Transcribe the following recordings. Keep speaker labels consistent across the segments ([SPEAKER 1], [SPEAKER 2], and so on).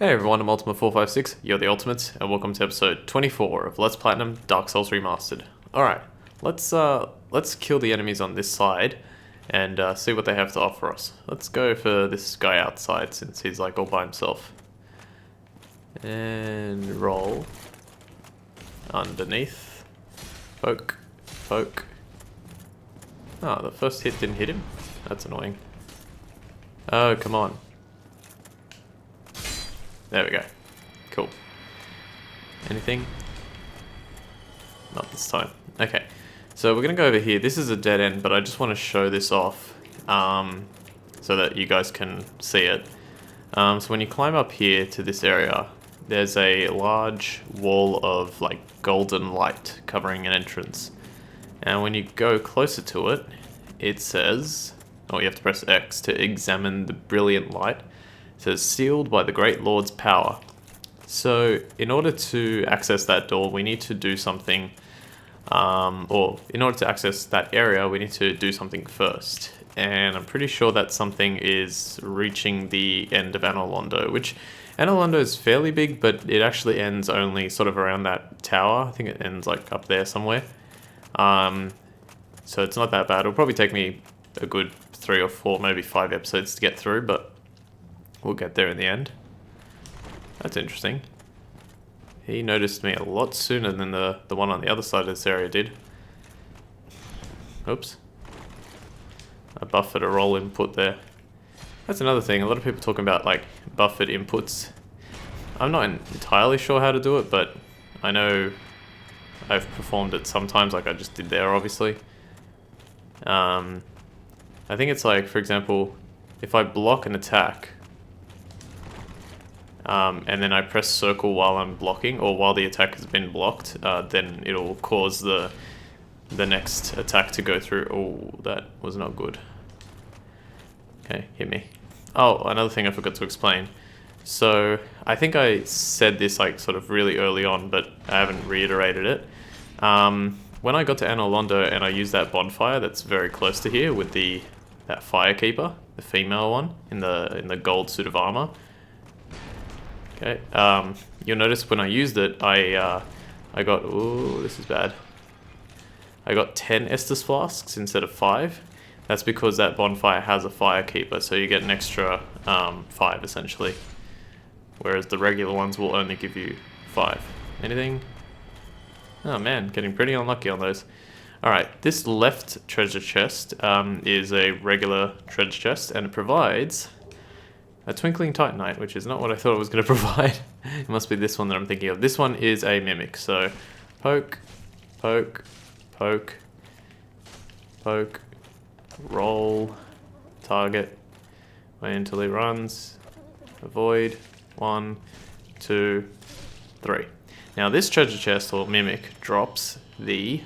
[SPEAKER 1] Hey everyone, I'm Ultima456, you're the Ultimates, and welcome to episode 24 of Let's Platinum Dark Souls Remastered. Alright, let's kill the enemies on this side and see what they have to offer us. Let's go for this guy outside since he's like all by himself. And roll. Underneath. Poke. Poke. Oh, the first hit didn't hit him? That's annoying. Oh, come on. There we go. Cool. Anything? Not this time. Okay. So we're going to go over here. This is a dead end, but I just want to show this off so that you guys can see it. So when you climb up here to this area, there's a large wall of like golden light covering an entrance. And when you go closer to it, it says, oh, you have to press X to examine the brilliant light. It says, sealed by the Great Lord's power. So, in order to access that door, we need to do something, or in order to access that area, we need to do something first. And I'm pretty sure that something is reaching the end of Anor Londo, which Anor Londo is fairly big, but it actually ends only sort of around that tower. I think it ends like up there somewhere. So it's not that bad. It'll probably take me a good 3 or 4, maybe 5 episodes to get through, but we'll get there in the end. That's interesting. He noticed me a lot sooner than the one on the other side of this area did. Oops. I buffered a roll input there. That's another thing. A lot of people talking about like buffered inputs. I'm not entirely sure how to do it, but I know I've performed it sometimes, like I just did there, obviously. I think it's like, for example, if I block an attack, and then I press circle while I'm blocking, or while the attack has been blocked, then it'll cause the next attack to go through. Oh, that was not good. Okay, hit me. Oh, another thing I forgot to explain. So, I think I said this like sort of really early on, but I haven't reiterated it. When I got to Anor Londo and I used that bonfire that's very close to here with that firekeeper, the female one, in the gold suit of armor. Okay, you'll notice when I used it, I got, ooh, this is bad. I got 10 Estus flasks instead of 5. That's because that bonfire has a firekeeper, so you get an extra 5 essentially. Whereas the regular ones will only give you 5. Anything? Oh man, getting pretty unlucky on those. Alright, this left treasure chest is a regular treasure chest, and it provides a twinkling titanite, which is not what I thought it was going to provide. It must be this one that I'm thinking of. This one is a mimic, so poke, poke, poke, poke, roll, target, wait until he runs, avoid, 1, 2, 3. Now this treasure chest, or mimic, drops the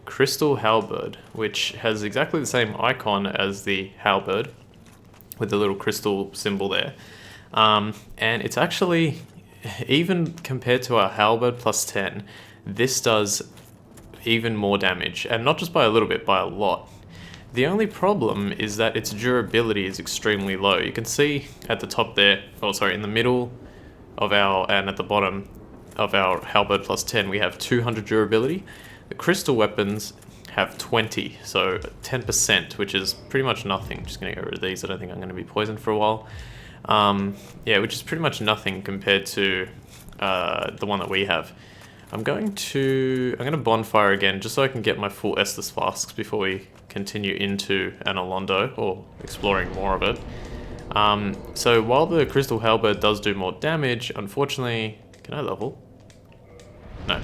[SPEAKER 1] crystal halberd, which has exactly the same icon as the halberd, with the little crystal symbol there. And it's actually, even compared to our halberd plus 10, this does even more damage, and not just by a little bit, by a lot. The only problem is that its durability is extremely low. You can see at the top there, oh sorry, in the middle of and at the bottom of our halberd plus 10, we have 200 durability. The crystal weapons have 20, so 10%, which is pretty much nothing. Just gonna get rid of these. I don't think I'm gonna be poisoned for a while. Yeah, which is pretty much nothing compared to the one that we have. I'm gonna bonfire again, just so I can get my full Estus flasks before we continue into Anor Londo, or exploring more of it. So while the crystal halberd does do more damage, unfortunately, can I level? No,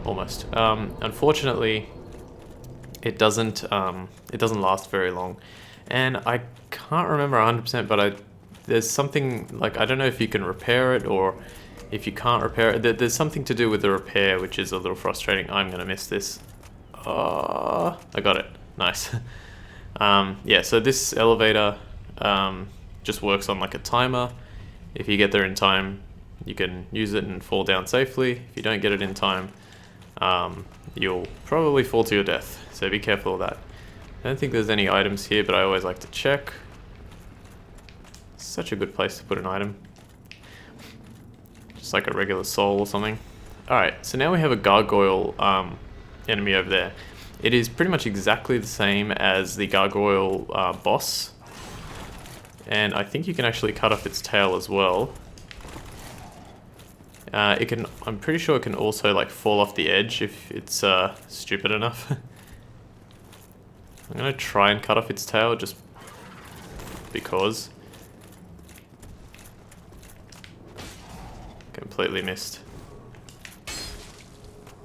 [SPEAKER 1] almost. Unfortunately, it doesn't last very long, and I can't remember 100%, but there's something like, I don't know if you can repair it or if you can't repair it. There's something to do with the repair, which is a little frustrating. I'm gonna miss this. I got it. Nice. Yeah, so this elevator just works on like a timer. If you get there in time, you can use it and fall down safely. If you don't get it in time, you'll probably fall to your death, so be careful of that. I don't think there's any items here, but I always like to check. Such a good place to put an item. Just like a regular soul or something. Alright, so now we have a gargoyle enemy over there. It is pretty much exactly the same as the gargoyle boss. And I think you can actually cut off its tail as well. I'm pretty sure it can also like fall off the edge if it's stupid enough. I'm gonna try and cut off its tail just because. Completely missed.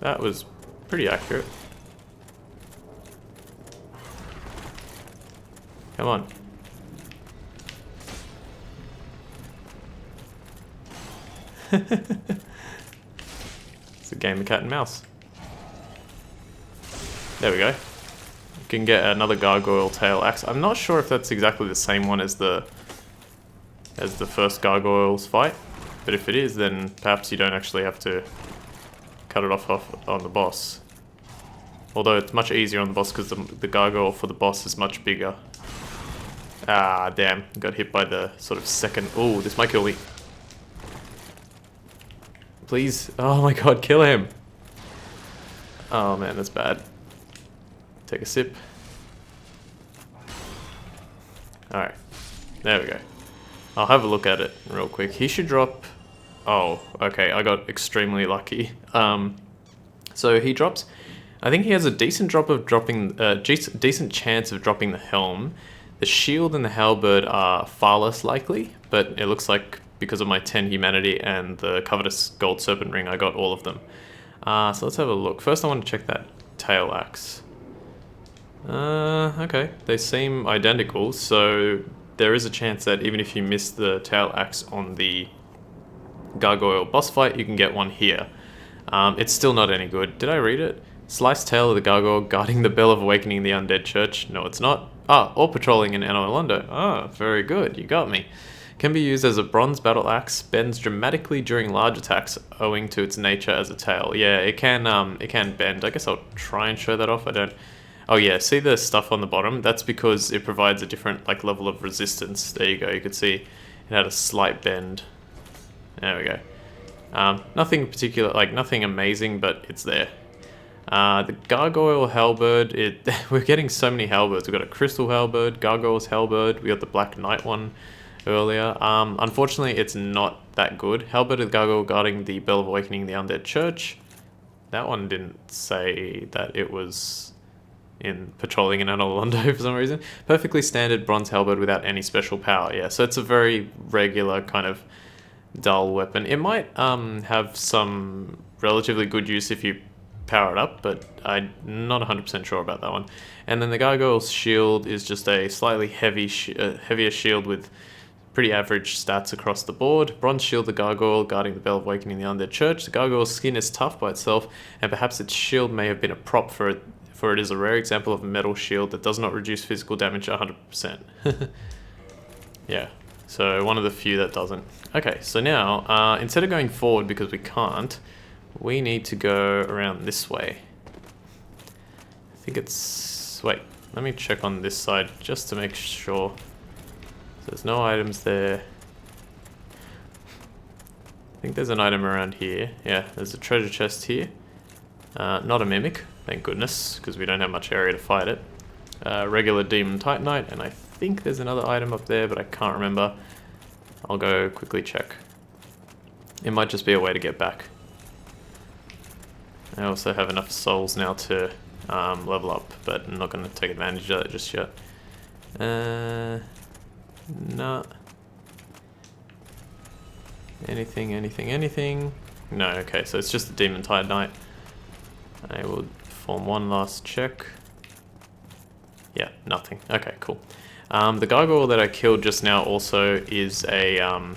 [SPEAKER 1] That was pretty accurate. Come on. It's a game of cat and mouse. There we go. You can get another gargoyle tail axe. I'm not sure if that's exactly the same one as the first gargoyles fight, but if it is, then perhaps you don't actually have to cut it off on the boss. Although it's much easier on the boss because the gargoyle for the boss is much bigger. Ah, damn. Got hit by the sort of second... Ooh, this might kill me. Please. Oh my god, kill him. Oh man, that's bad. Take a sip. Alright. There we go. I'll have a look at it real quick. He should drop... Oh, okay. I got extremely lucky. So he drops... I think he has a decent drop of dropping... decent chance of dropping the helm. The shield and the halberd are far less likely, but it looks like because of my 10 humanity and the covetous gold serpent ring, I got all of them. So let's have a look. First I want to check that tail axe. Okay, they seem identical, so there is a chance that even if you miss the tail axe on the gargoyle boss fight, you can get one here. It's still not any good. Did I read it? Sliced tail of the gargoyle guarding the bell of awakening the undead church. No, it's not. Ah, or patrolling in Anor Londo. Ah, very good. You got me. Can be used as a bronze battle axe. Bends dramatically during large attacks, owing to its nature as a tail. Yeah, it can bend. I guess I'll try and show that off. I don't. Oh yeah, see the stuff on the bottom? That's because it provides a different like level of resistance. There you go. You could see it had a slight bend. There we go. Nothing particular, like nothing amazing, but it's there. The gargoyle halberd, we're getting so many halberds. We've got a crystal halberd, gargoyle's halberd, we got the black knight one earlier. Unfortunately, it's not that good. Halberd of the gargoyle guarding the bell of awakening the undead church. That one didn't say that it was in patrolling in Anor Londo for some reason. Perfectly standard bronze halberd without any special power. Yeah, so it's a very regular kind of dull weapon. It might have some relatively good use if you power it up, but I'm not 100% sure about that one. And then the gargoyle's shield is just a slightly heavier shield with pretty average stats across the board. Bronze shield, the gargoyle guarding the bell of awakening the undead church. The gargoyle's skin is tough by itself, and perhaps its shield may have been a prop for it, for it is a rare example of a metal shield that does not reduce physical damage 100%. Yeah, so one of the few that doesn't. Okay, so now, instead of going forward because we can't, we need to go around this way. I think it's... Wait, let me check on this side just to make sure. So there's no items there. I think there's an item around here. Yeah, there's a treasure chest here. Not a mimic, thank goodness, because we don't have much area to fight it. Regular demon titanite, and I think there's another item up there, but I can't remember. I'll go quickly check. It might just be a way to get back. I also have enough souls now to level up, but I'm not going to take advantage of that just yet. No. Anything? No, okay, so it's just the demon titanite. I will perform one last check. Yeah, nothing. Okay, cool. The gargoyle that I killed just now also is a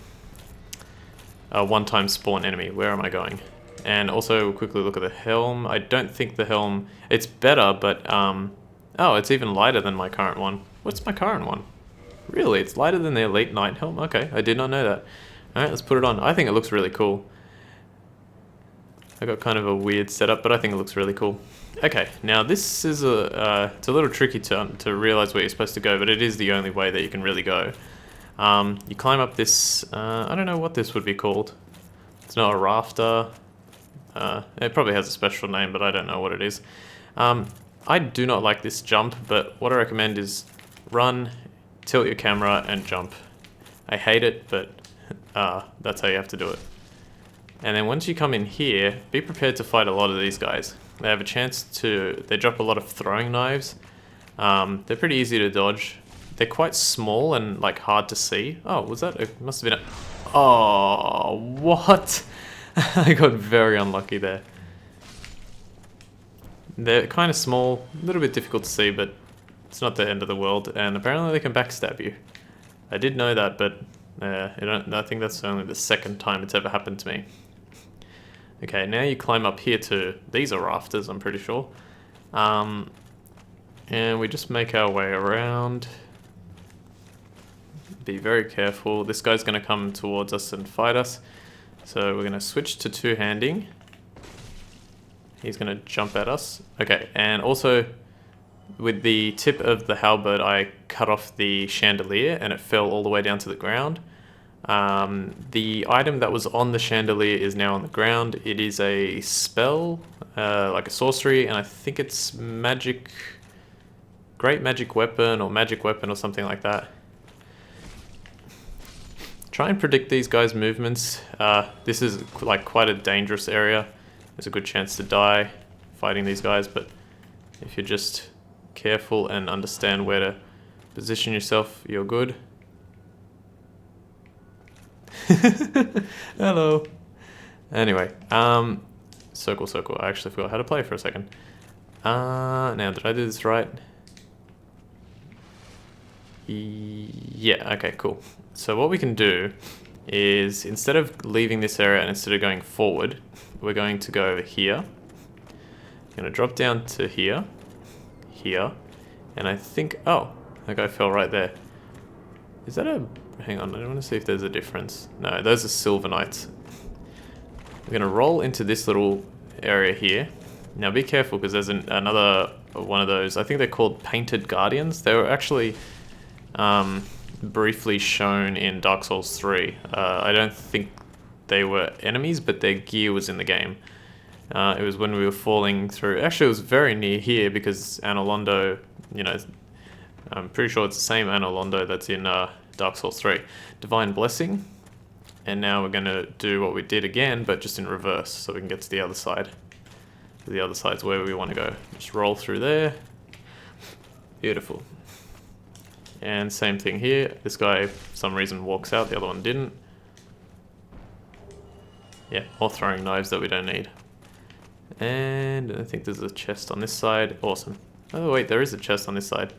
[SPEAKER 1] one-time spawn enemy. Where am I going? And also quickly look at the helm. I don't think the helm... It's better, but... Oh, it's even lighter than my current one. What's my current one? Really? It's lighter than the Elite Knight helm? Okay, I did not know that. Alright, let's put it on. I think it looks really cool. I got kind of a weird setup, but I think it looks really cool. Okay, now this is it's a little tricky to realize where you're supposed to go, but it is the only way that you can really go. You climb up this... I don't know what this would be called. It's not a rafter. It probably has a special name, but I don't know what it is. I do not like this jump, but what I recommend is run, tilt your camera, and jump. I hate it, but that's how you have to do it. And then once you come in here, be prepared to fight a lot of these guys. They have a chance to... They drop a lot of throwing knives. They're pretty easy to dodge. They're quite small and like hard to see. Oh, was that... It must have been a... Oh, what? I got very unlucky there. They're kind of small, a little bit difficult to see, but it's not the end of the world. And apparently they can backstab you. I did know that, but I think that's only the second time it's ever happened to me. Okay, now you climb up here to... These are rafters, I'm pretty sure. And we just make our way around. Be very careful. This guy's going to come towards us and fight us. So we're going to switch to two-handing. He's going to jump at us. Okay, and also with the tip of the halberd, I cut off the chandelier and it fell all the way down to the ground. The item that was on the chandelier is now on the ground. It is a spell, like a sorcery, and I think it's magic, great magic weapon or something like that. Try and predict these guys' movements. This is like quite a dangerous area. There's a good chance to die fighting these guys, but if you're just careful and understand where to position yourself, you're good. Hello. Anyway, circle, circle. I actually forgot how to play for a second. Now, did I do this right? Yeah, okay, cool. So what we can do is, instead of leaving this area and instead of going forward, we're going to go over here. I'm going to drop down to here, and I think, oh, that guy fell right there. Is that a, hang on, I want to see if there's a difference. No, those are silver knights. We're going to roll into this little area here. Now be careful, because there's another one of those, I think they're called painted guardians. They were actually briefly shown in Dark Souls 3. I don't think they were enemies, but their gear was in the game. It was when we were falling through. Actually, it was very near here because Anor Londo, you know, I'm pretty sure it's the same Anor Londo that's in Dark Souls 3. Divine Blessing. And now we're going to do what we did again, but just in reverse, so we can get to the other side. The other side's where we want to go. Just roll through there. Beautiful. And same thing here. This guy, for some reason, walks out. The other one didn't. Yeah, all throwing knives that we don't need. And I think there's a chest on this side. Awesome. Oh, wait, there is a chest on this side.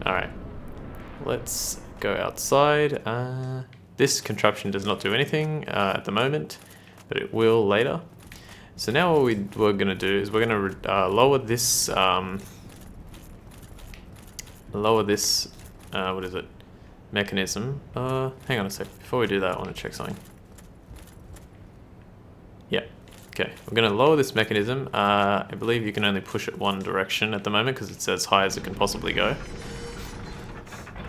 [SPEAKER 1] Alright. Let's go outside. This contraption does not do anything at the moment, but it will later. So now what we're going to do is we're going to lower this... what is it? Mechanism. Hang on a sec. Before we do that, I want to check something. Yeah. Okay. We're going to lower this mechanism. I believe you can only push it one direction at the moment because it's as high as it can possibly go.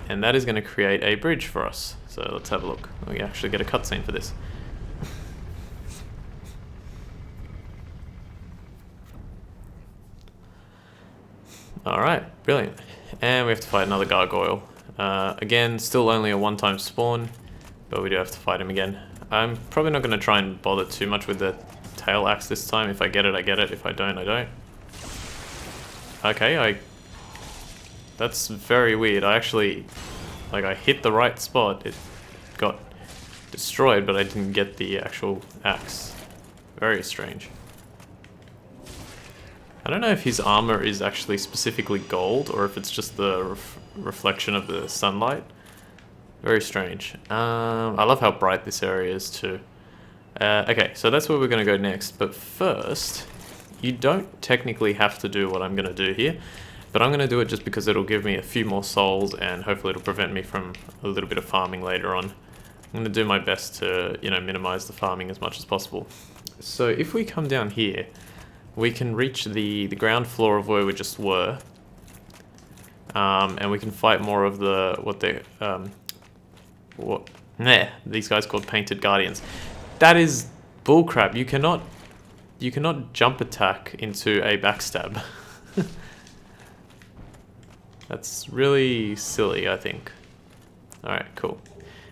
[SPEAKER 1] And that is going to create a bridge for us. So let's have a look. We actually get a cutscene for this. Alright, brilliant. And we have to fight another Gargoyle. Again, still only a one-time spawn, but we do have to fight him again. I'm probably not going to try and bother too much with the tail axe this time. If I get it, I get it. If I don't, I don't. Okay, that's very weird. I actually, like, I hit the right spot. It got destroyed, but I didn't get the actual axe. Very strange. I don't know if his armor is actually specifically gold or if it's just the reflection of the sunlight. Very strange. I love how bright this area is too. Okay, so that's where we're going to go next. But first, you don't technically have to do what I'm going to do here. But I'm going to do it just because it'll give me a few more souls and hopefully it'll prevent me from a little bit of farming later on. I'm going to do my best to, you know, minimize the farming as much as possible. So if we come down here, we can reach the ground floor of where we just were. And we can fight more of the, these guys called Painted Guardians. That is bullcrap. You cannot jump attack into a backstab. That's really silly, I think. Alright, cool.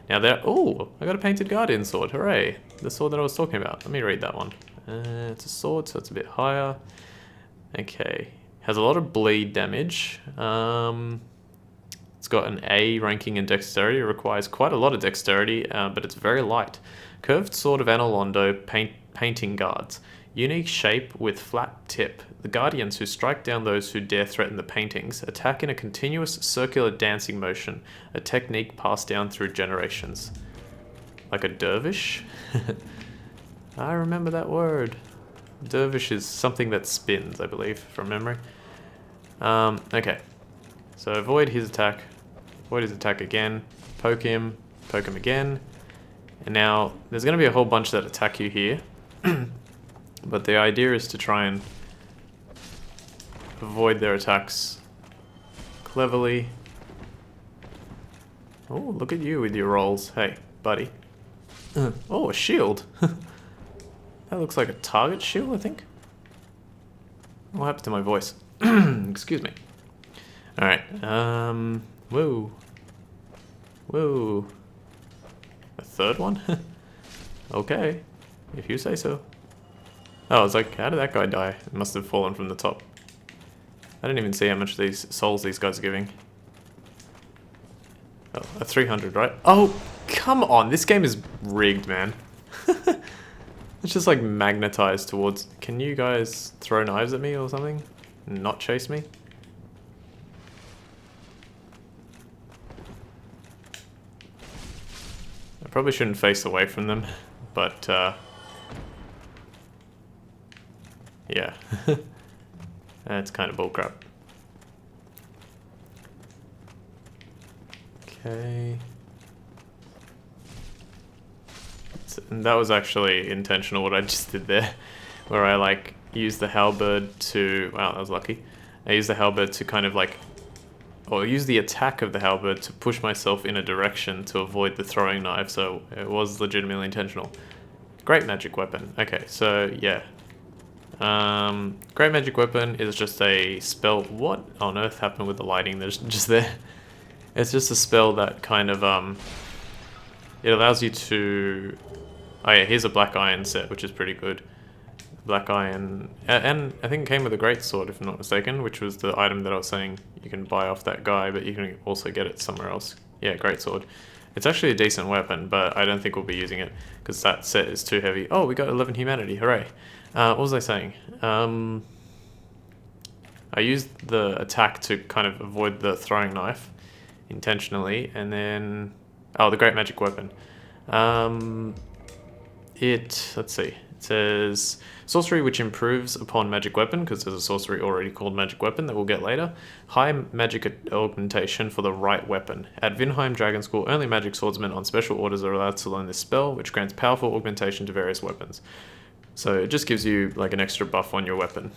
[SPEAKER 1] Now there... Oh, I got a painted guardian sword. Hooray. The sword that I was talking about. Let me read that one. It's a sword, so it's a bit higher. Okay. Has a lot of bleed damage. It's got an A ranking in dexterity. It requires quite a lot of dexterity, but it's very light. Curved sword of Anor Londo, painting guards. Unique shape with flat tip. The guardians who strike down those who dare threaten the paintings attack in a continuous circular dancing motion, a technique passed down through generations. Like a dervish? I remember that word. Dervish is something that spins, I believe, from memory. Okay. So avoid his attack. Avoid his attack again. Poke him again. And now, there's going to be a whole bunch that attack you here. But the idea is to try and avoid their attacks cleverly. Oh, look at you with your rolls. Hey, buddy. Oh, a shield. That looks like a target shield, I think. What happened to my voice? Excuse me. Alright, whoa. Whoa. A third one? Okay, if you say so. Oh, I was like, how did that guy die? It must have fallen from the top. I didn't even see how much these souls these guys are giving. Oh, a 300, right? Oh, come on, this game is rigged, man. It's just like magnetized towards... Can you guys throw knives at me or something? And not chase me? I probably shouldn't face away from them, but yeah. That's kind of bullcrap. Okay. And that was actually intentional what I just did there, where I like used the halberd to... Wow, that was lucky. I used the halberd to kind of like... Or use the attack of the halberd to push myself in a direction to avoid the throwing knife, so it was legitimately intentional. Great magic weapon. Okay, so yeah. Great magic weapon is just a spell... What on earth happened with the lighting that's just there? It's just a spell that kind of... It allows you to... Oh yeah, here's a black iron set, which is pretty good. Black iron... And I think it came with a great sword, if I'm not mistaken, which was the item that I was saying you can buy off that guy, but you can also get it somewhere else. Yeah, great sword. It's actually a decent weapon, but I don't think we'll be using it, because that set is too heavy. Oh, we got 11 humanity, hooray. What was I saying? I used the attack to kind of avoid the throwing knife, intentionally, and then... Oh, the great magic weapon. Let's see, it says sorcery which improves upon magic weapon, because there's a sorcery already called magic weapon that we'll get later. High magic augmentation for the right weapon. At Vinheim Dragon School, only magic swordsmen on special orders are allowed to learn this spell, which grants powerful augmentation to various weapons. So it just gives you like an extra buff on your weapon.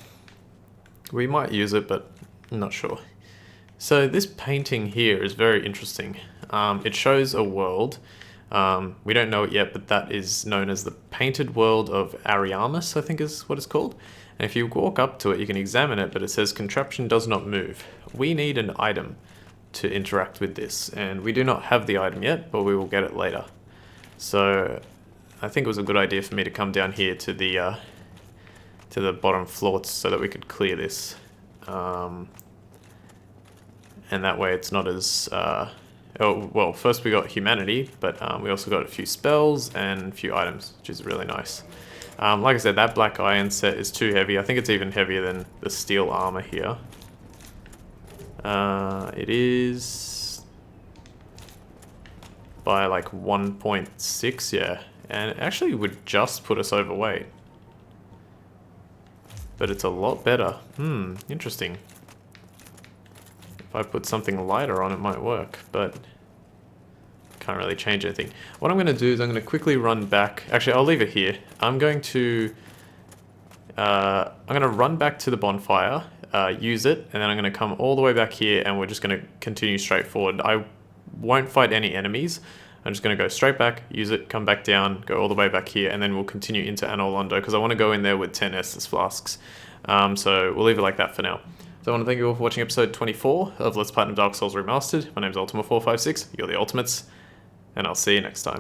[SPEAKER 1] We might use it, but I'm not sure. So this painting here is very interesting. It shows a world. We don't know it yet, but that is known as the Painted World of Ariamus, I think is what it's called. And if you walk up to it, you can examine it, but it says contraption does not move. We need an item to interact with this, and we do not have the item yet, but we will get it later. So I think it was a good idea for me to come down here to the bottom floor so that we could clear this. And that way it's not as... Oh, well, first we got humanity, but we also got a few spells and a few items, which is really nice. Like I said, that black iron set is too heavy. I think it's even heavier than the steel armor here. It is by like 1.6, yeah. And it actually would just put us overweight. But it's a lot better. Interesting. If I put something lighter on, it might work, but can't really change anything. What I'm going to do is I'm going to quickly run back. Actually, I'll leave it here. I'm going to run back to the bonfire, use it, and then I'm going to come all the way back here, and we're just going to continue straight forward. I won't fight any enemies. I'm just going to go straight back, use it, come back down, go all the way back here, and then we'll continue into Anor Londo because I want to go in there with 10 Estus flasks. So we'll leave it like that for now. So I want to thank you all for watching episode 24 of Let's Platinum Dark Souls Remastered. My name's Ultima456, you're the Ultimates, and I'll see you next time.